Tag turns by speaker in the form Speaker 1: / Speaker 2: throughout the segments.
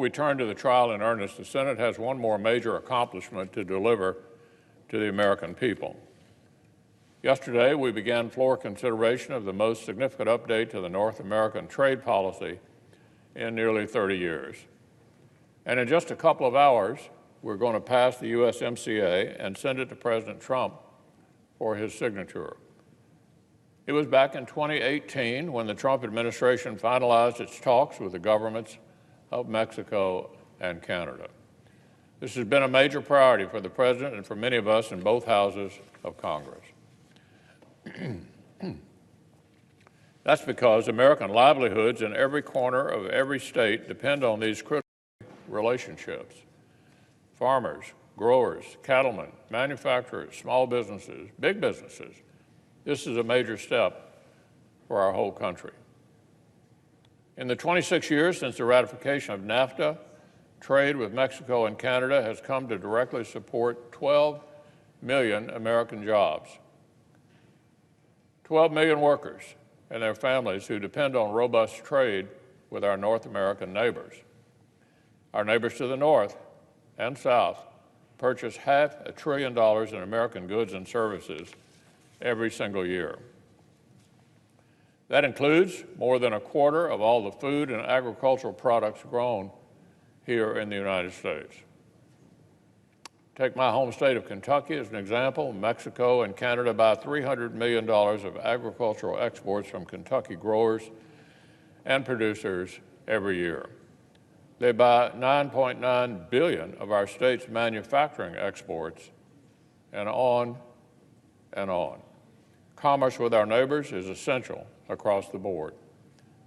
Speaker 1: we turn to the trial in earnest, the Senate has one more major accomplishment to deliver to the American people. Yesterday, we began floor consideration of the most significant update to the North American trade policy in nearly 30 years. And in just a couple of hours, we're going to pass the USMCA and send it to President Trump for his signature. It was back in 2018 when the Trump administration finalized its talks with the governments of Mexico and Canada. This has been a major priority for the President and for many of us in both houses of Congress. That's because American livelihoods in every corner of every state depend on these critical relationships. Farmers, growers, cattlemen, manufacturers, small businesses, big businesses. This is a major step for our whole country. In the 26 years since the ratification of NAFTA, trade with Mexico and Canada has come to directly support 12 million American jobs. 12 million workers and their families who depend on robust trade with our North American neighbors. Our neighbors to the north and south purchase $500 billion in American goods and services every single year. That includes more than a quarter of all the food and agricultural products grown here in the United States. Take my home state of Kentucky as an example. Mexico and Canada buy $300 million of agricultural exports from Kentucky growers and producers every year. They buy $9.9 billion of our state's manufacturing exports, and on and on. Commerce with our neighbors is essential across the board.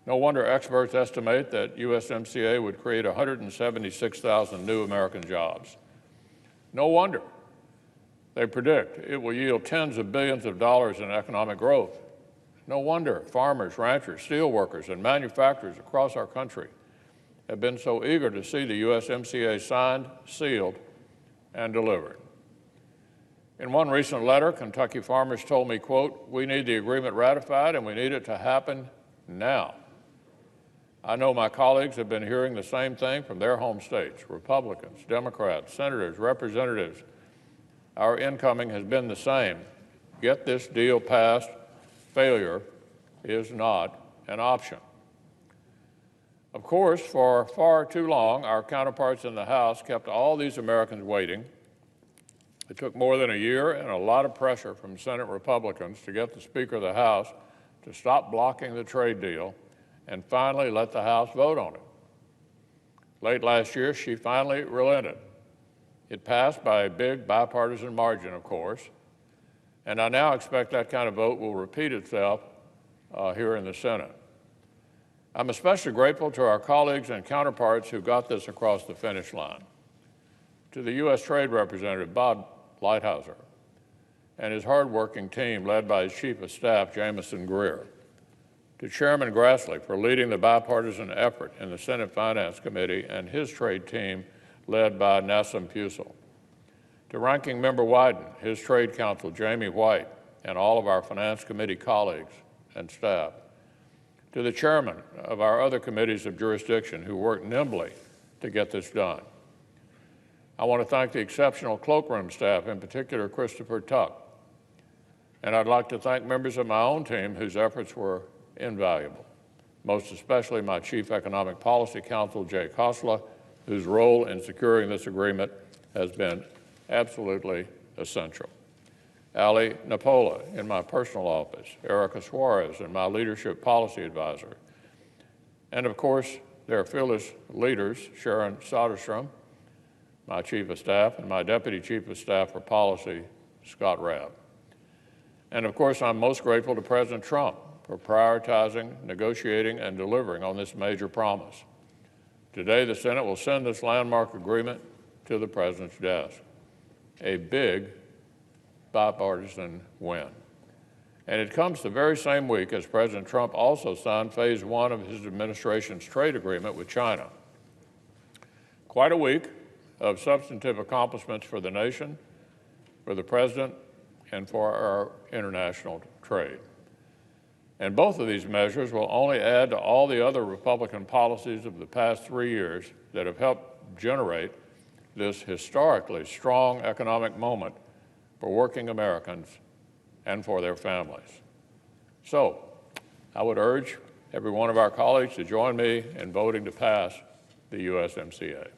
Speaker 1: No wonder experts estimate that USMCA would create 176,000 new American jobs. No wonder they predict it will yield tens of billions of dollars in economic growth. No wonder farmers, ranchers, steelworkers, and manufacturers across our country have been so eager to see the USMCA signed, sealed, and delivered. In one recent letter, Kentucky farmers told me, quote, "We need the agreement ratified and we need it to happen now." I know my colleagues have been hearing the same thing from their home states, Republicans, Democrats, senators, representatives. Our incoming has been the same. Get this deal passed. Failure is not an option. Of course, for far too long, our counterparts in the House kept all these Americans waiting. It took more than a year and a lot of pressure from Senate Republicans to get the Speaker of the House to stop blocking the trade deal and finally let the House vote on it. Late last year, she finally relented. It passed by a big bipartisan margin, of course, and I now expect that kind of vote will repeat itself here in the Senate. I'm especially grateful to our colleagues and counterparts who got this across the finish line. To the U.S. Trade Representative, Bob Lighthizer, and his hardworking team led by his Chief of Staff, Jamison Greer. To Chairman Grassley for leading the bipartisan effort in the Senate Finance Committee and his trade team led by Nassim Fussell. To Ranking Member Wyden, his trade counsel, Jamie White, and all of our Finance Committee colleagues and staff. To the chairman of our other committees of jurisdiction who worked nimbly to get this done. I want to thank the exceptional cloakroom staff, in particular Christopher Tuck. And I'd like to thank members of my own team whose efforts were invaluable, most especially my Chief Economic Policy Counsel, Jay Khosla, whose role in securing this agreement has been absolutely essential. Ali Napola in my personal office, Erica Suarez in my leadership policy advisor, and of course, their fearless leaders, Sharon Soderstrom, my Chief of Staff, and my Deputy Chief of Staff for Policy, Scott Rabb. And of course, I'm most grateful to President Trump for prioritizing, negotiating, and delivering on this major promise. Today, the Senate will send this landmark agreement to the President's desk. A big bipartisan win. And it comes the very same week as President Trump also signed Phase 1 of his administration's trade agreement with China. Quite a week of substantive accomplishments for the nation, for the President, and for our international trade. And both of these measures will only add to all the other Republican policies of the past 3 years that have helped generate this historically strong economic moment for working Americans and for their families. So, I would urge every one of our colleagues to join me in voting to pass the USMCA.